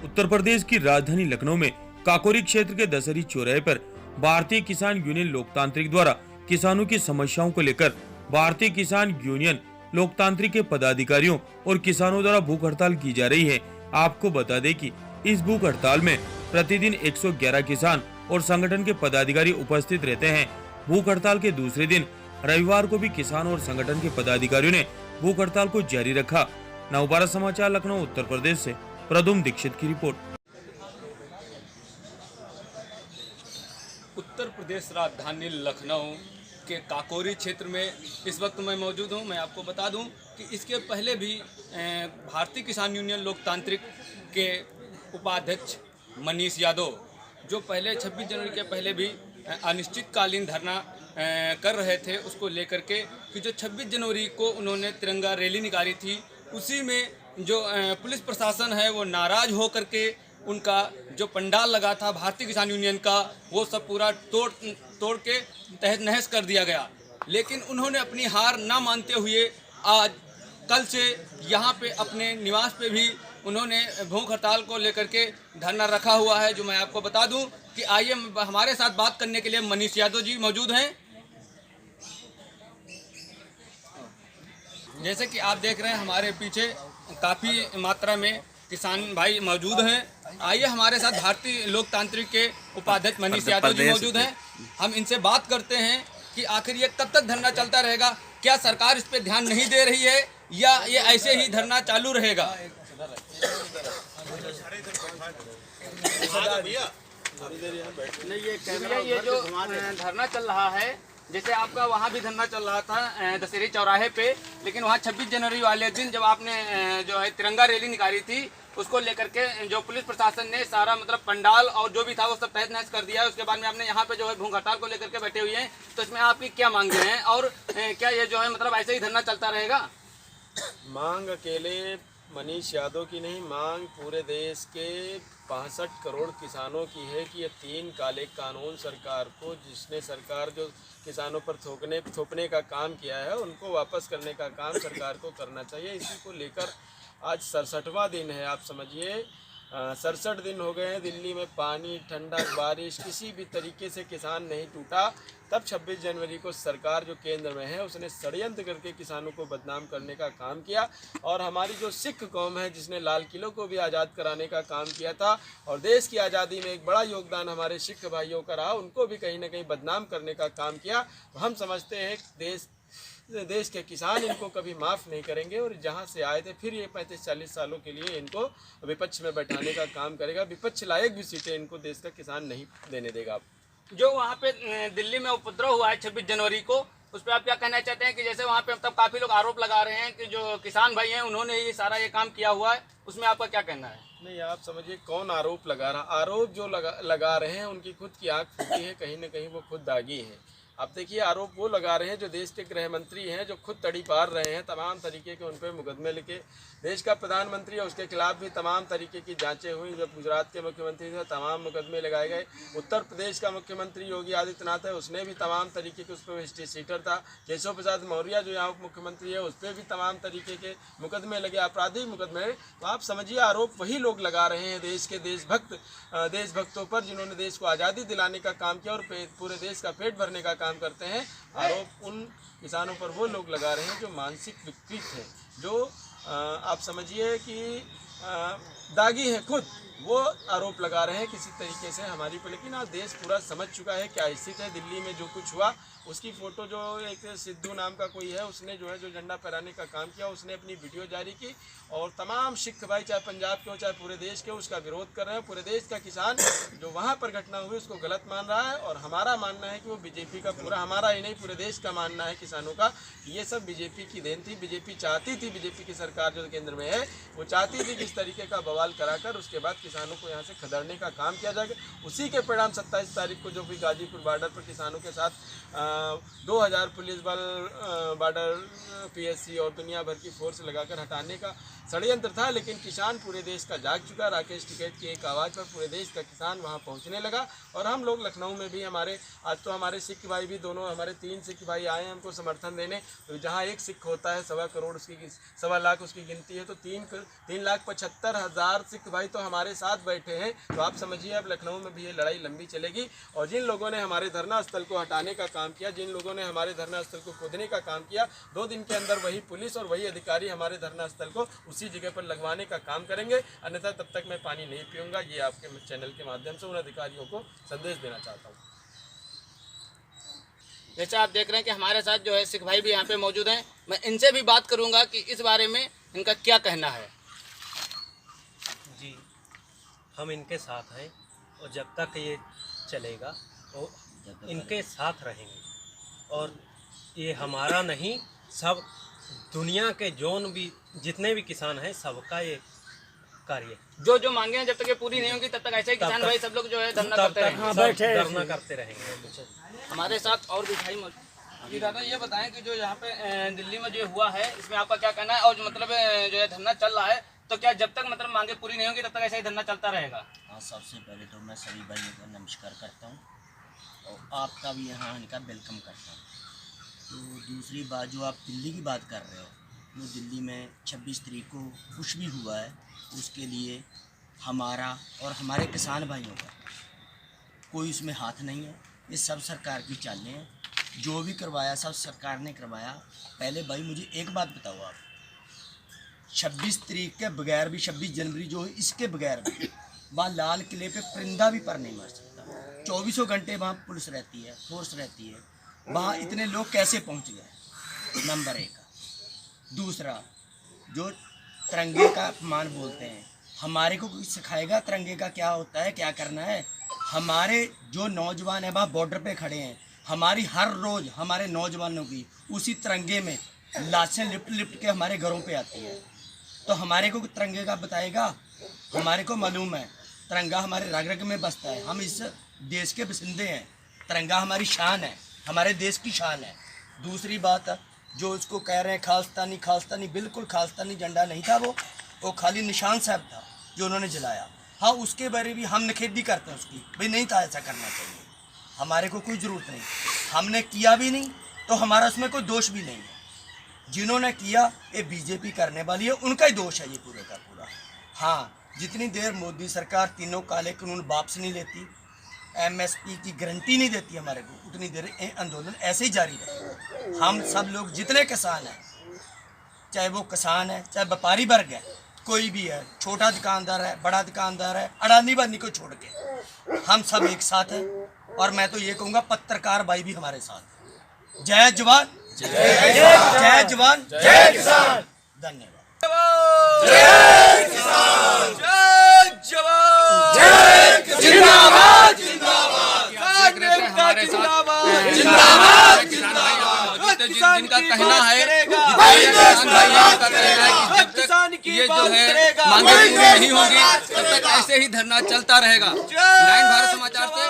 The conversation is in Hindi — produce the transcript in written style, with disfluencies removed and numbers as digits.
उत्तर प्रदेश की राजधानी लखनऊ में काकोरी क्षेत्र के दशहरी चौराहे पर भारतीय किसान यूनियन लोकतांत्रिक द्वारा किसानों की समस्याओं को लेकर भारतीय किसान यूनियन लोकतांत्रिक के पदाधिकारियों और किसानों द्वारा भूख हड़ताल की जा रही है। आपको बता दें कि इस भूख हड़ताल में प्रतिदिन 111 किसान और संगठन के पदाधिकारी उपस्थित रहते हैं। भूख हड़ताल के दूसरे दिन रविवार को भी किसान और संगठन के पदाधिकारियों ने भूख हड़ताल को जारी रखा। नवभारत समाचार लखनऊ उत्तर प्रदेश से प्रदुम दीक्षित की रिपोर्ट। उत्तर प्रदेश राजधानी लखनऊ के काकोरी क्षेत्र में इस वक्त मैं मौजूद हूं। मैं आपको बता दूं कि इसके पहले भी भारतीय किसान यूनियन लोकतांत्रिक के उपाध्यक्ष मनीष यादव जो पहले 26 जनवरी के पहले भी अनिश्चितकालीन धरना कर रहे थे, उसको लेकर के कि जो 26 जनवरी को उन्होंने तिरंगा रैली निकाली थी, उसी में जो पुलिस प्रशासन है वो नाराज़ हो करके उनका जो पंडाल लगा था भारतीय किसान यूनियन का वो सब पूरा तोड़ के तहस नहस कर दिया गया। लेकिन उन्होंने अपनी हार ना मानते हुए आज कल से यहाँ पे अपने निवास पे भी उन्होंने भूख हड़ताल को लेकर के धरना रखा हुआ है। जो मैं आपको बता दूं कि आइए हमारे साथ बात करने के लिए मनीष यादव जी मौजूद हैं। जैसे कि आप देख रहे हैं हमारे पीछे काफ़ी मात्रा में किसान भाई मौजूद हैं। आइए हमारे साथ भारतीय लोकतांत्रिक के उपाध्यक्ष मनीष यादव जी मौजूद हैं। हम इनसे बात करते हैं कि आखिर ये कब तक धरना चलता रहेगा, क्या सरकार इस पे ध्यान नहीं दे रही है या ये ऐसे ही धरना चालू रहेगा। ये जो धरना चल रहा है, जैसे आपका वहाँ भी धरना चल रहा था दशहरी चौराहे पे, लेकिन वहाँ 26 जनवरी वाले दिन जब आपने जो है तिरंगा रैली निकाली थी, उसको लेकर के जो पुलिस प्रशासन ने सारा मतलब पंडाल और जो भी था वो सब तहस नहस कर दिया है। उसके बाद में आपने यहाँ पे जो है भूख हड़ताल को लेकर के बैठे हुए हैं, तो इसमें आपकी क्या मांगे हैं और क्या ये जो है मतलब ऐसे ही धरना चलता रहेगा? मांग अकेले मनीष यादव की नहीं, मांग पूरे देश के 65 करोड़ किसानों की है कि ये 3 काले कानून सरकार को, जिसने सरकार जो किसानों पर थोपने का काम किया है, उनको वापस करने का काम सरकार को करना चाहिए। इसी को लेकर आज 67वां दिन है। आप समझिए 67 दिन हो गए हैं। दिल्ली में पानी, ठंडा, बारिश, किसी भी तरीके से किसान नहीं टूटा। तब 26 जनवरी को सरकार जो केंद्र में है उसने षड्यंत्र करके किसानों को बदनाम करने का काम किया। और हमारी जो सिख कौम है जिसने लाल किले को भी आज़ाद कराने का काम किया था और देश की आज़ादी में एक बड़ा योगदान हमारे सिख भाइयों का रहा, उनको भी कहीं ना कहीं बदनाम करने का काम किया। हम समझते हैं देश के किसान इनको कभी माफ़ नहीं करेंगे और जहां से आए थे फिर ये 35-40 सालों के लिए इनको विपक्ष में बैठाने का काम करेगा। विपक्ष लायक भी सीटें इनको देश का किसान नहीं देने देगा। जो वहाँ पे दिल्ली में उपद्रव हुआ है 26 जनवरी को, उस पर आप क्या कहना चाहते हैं? कि जैसे वहाँ पे मतलब काफ़ी लोग आरोप लगा रहे हैं कि जो किसान भाई हैं उन्होंने ये सारा ये काम किया हुआ है, उसमें आपका क्या कहना है? नहीं, आप समझिए कौन आरोप लगा रहा। आरोप जो लगा रहे हैं उनकी खुद की आँख फूटी है, कहीं ना कहीं वो खुद दागी हैं। आप देखिए आरोप वो लगा रहे हैं जो देश के गृह मंत्री हैं, जो खुद तड़ी पार रहे हैं, तमाम तरीके के उन पर मुकदमे लिखे। देश का प्रधानमंत्री है, उसके खिलाफ भी तमाम तरीके की जांचें हुई। जब गुजरात के मुख्यमंत्री थे तमाम मुकदमे लगाए गए। उत्तर प्रदेश का मुख्यमंत्री योगी आदित्यनाथ है, उसने भी तमाम तरीके के, उस पर हिस्ट्री सीटर था। केशव प्रसाद मौर्य जो यहाँ उप मुख्यमंत्री है, उस पर भी तमाम तरीके के मुकदमे लगे, आपराधिक मुकदमे। तो आप समझिए आरोप वही लोग लगा रहे हैं देश के देशभक्तों पर, जिन्होंने देश को आज़ादी दिलाने का काम किया और पूरे देश का पेट भरने का काम करते हैं। आरोप उन किसानों पर वो लोग लगा रहे हैं जो मानसिक विकृत हैं, जो आप समझिए कि दागी हैं खुद, वो आरोप लगा रहे हैं किसी तरीके से हमारी पर। लेकिन आज देश पूरा समझ चुका है क्या स्थिति है। दिल्ली में जो कुछ हुआ उसकी फ़ोटो जो एक सिद्धू नाम का कोई है, उसने जो झंडा फहराने का काम किया, उसने अपनी वीडियो जारी की और तमाम सिख भाई चाहे पंजाब के हो चाहे पूरे देश के उसका विरोध कर रहे हैं। पूरे देश का किसान जो वहाँ पर घटना हुई उसको गलत मान रहा है और हमारा मानना है कि वो बीजेपी का, पूरा हमारा ही नहीं पूरे देश का मानना है किसानों का, ये सब बीजेपी की देन थी। बीजेपी चाहती थी, बीजेपी की सरकार जो केंद्र में है वो चाहती थी कि इस तरीके का बवाल कराकर उसके बाद किसानों को यहाँ से खदेड़ने का काम किया जाएगा। उसी के परिणाम 27 तारीख को जो भी गाजीपुर बॉर्डर पर किसानों के साथ 2000 पुलिस बल, बॉर्डर पीएससी और दुनिया भर की फोर्स लगाकर हटाने का षड्यंत्र था। लेकिन किसान पूरे देश का जाग चुका। राकेश टिकैत की एक आवाज़ पर पूरे देश का किसान वहां पहुंचने लगा। और हम लोग लखनऊ में भी आज तो हमारे सिख भाई भी, दोनों हमारे 3 सिख भाई आए हैं हमको समर्थन देने। तो जहां एक सिख होता है 1.25 करोड़, उसकी 1.25 लाख उसकी गिनती है, तो 3,75,000 सिख भाई तो हमारे साथ बैठे हैं, तो आप समझिए अब लखनऊ में भी ये लड़ाई लंबी चलेगी। और जिन लोगों ने हमारे धरना स्थल को हटाने का काम किया, जिन लोगों ने हमारे धरना स्थल को खोदने का काम किया, 2 दिन के अंदर वही पुलिस और वही अधिकारी हमारे धरना स्थल को उसी जगह पर लगवाने का काम करेंगे, अन्यथा तब तक मैं पानी नहीं पीऊँगा। ये आपके चैनल के माध्यम से उन अधिकारियों को संदेश देना चाहता हूँ। जैसे आप देख रहे हैं कि हमारे साथ जो है सिख भाई भी यहाँ पे मौजूद हैं, मैं इनसे भी बात करूँगा कि इस बारे में इनका क्या कहना है। जी, हम इनके साथ हैं और जब तक ये चलेगा वो इनके साथ रहेंगे। और ये हमारा नहीं, सब दुनिया के जोन भी जितने भी किसान हैं सबका ये कार्य। जो मांगे हैं जब तक ये पूरी नहीं होंगी तब तक ऐसे ही किसान भाई सब लोग जो है धरना करते रहेंगे। धरना करते रहेंगे। हमारे साथ और भी भाई मौजूद। जी दादा, ये बताएं कि जो यहाँ पे दिल्ली में जो हुआ है इसमें आपका क्या कहना है, और जो मतलब जो है धरना चल रहा है, तो क्या जब तक मतलब मांगे पूरी नहीं होंगी तब तक ऐसा ही धरना चलता रहेगा? हाँ, सबसे पहले तो मैं सभी भाइयों को नमस्कार करता हूँ और आपका भी यहाँ आने का वेलकम करता हूँ। तो दूसरी बात, जो आप दिल्ली की बात कर रहे हो, वो दिल्ली में 26 तारीख को कुछ भी हुआ है, उसके लिए हमारा और हमारे किसान भाइयों का कोई उसमें हाथ नहीं है। ये सब सरकार की चालें हैं, जो भी करवाया सब सरकार ने करवाया। पहले भाई मुझे एक बात बताओ, आप 26 तारीख के बगैर भी, 26 जनवरी जो है इसके बगैर भी वहाँ लाल किले पे परिंदा भी पर नहीं मर सकता। 24 घंटे वहाँ पुलिस रहती है, फोर्स रहती है, वहाँ इतने लोग कैसे पहुँच गए? नंबर 1। दूसरा, जो तिरंगे का अपमान बोलते हैं, हमारे को कोई सिखाएगा तिरंगे का क्या होता है, क्या करना है? हमारे जो नौजवान हैं वहाँ बॉर्डर पे खड़े हैं, हमारी हर रोज़ हमारे नौजवानों की उसी तिरंगे में लाशें लिपट लिपट के हमारे घरों पे आती हैं। तो हमारे को तिरंगे का बताएगा? हमारे को मालूम है तिरंगा हमारे रग रग में बसता है, हम इस देश के बसिंदे हैं, तिरंगा हमारी शान है, हमारे देश की शान है। दूसरी बात, जो उसको कह रहे हैं खालिस्तानी, खालिस्तानी बिल्कुल खालिस्तानी झंडा नहीं था, वो खाली निशान साहब था जो उन्होंने जलाया। हाँ, उसके बारे भी हम निखेधी करते हैं उसकी, भाई नहीं था ऐसा करना चाहिए, हमारे को कोई ज़रूरत नहीं, हमने किया भी नहीं तो हमारा उसमें कोई दोष भी नहीं है। जिन्होंने किया ये बीजेपी करने वाली है, उनका ही दोष है ये पूरे का पूरा। हाँ, जितनी देर मोदी सरकार तीनों काले कानून वापस नहीं लेती, MSP की गारंटी नहीं देती हमारे को, उतनी देर ये आंदोलन ऐसे ही जारी रहे। हम सब लोग जितने किसान हैं, चाहे वो किसान है, चाहे व्यापारी वर्ग है, कोई भी है, छोटा दुकानदार है, बड़ा दुकानदार है, अडानी बानी को छोड़ के हम सब एक साथ हैं। और मैं तो ये कहूँगा पत्रकार भाई भी हमारे साथ। जय जवान, जय जवान, जय किसान। धन्यवाद। जय किसान, जय जवान, जय जिंदाबाद, जिंदाबाद। हमारे साथ जिंदाबाद, जिनका कहना है, किसान भाई का कहना है कि जब तक ये जो है मांगे पूरी नहीं होंगी तब तक ऐसे ही धरना चलता रहेगा। 9 भारत समाचार से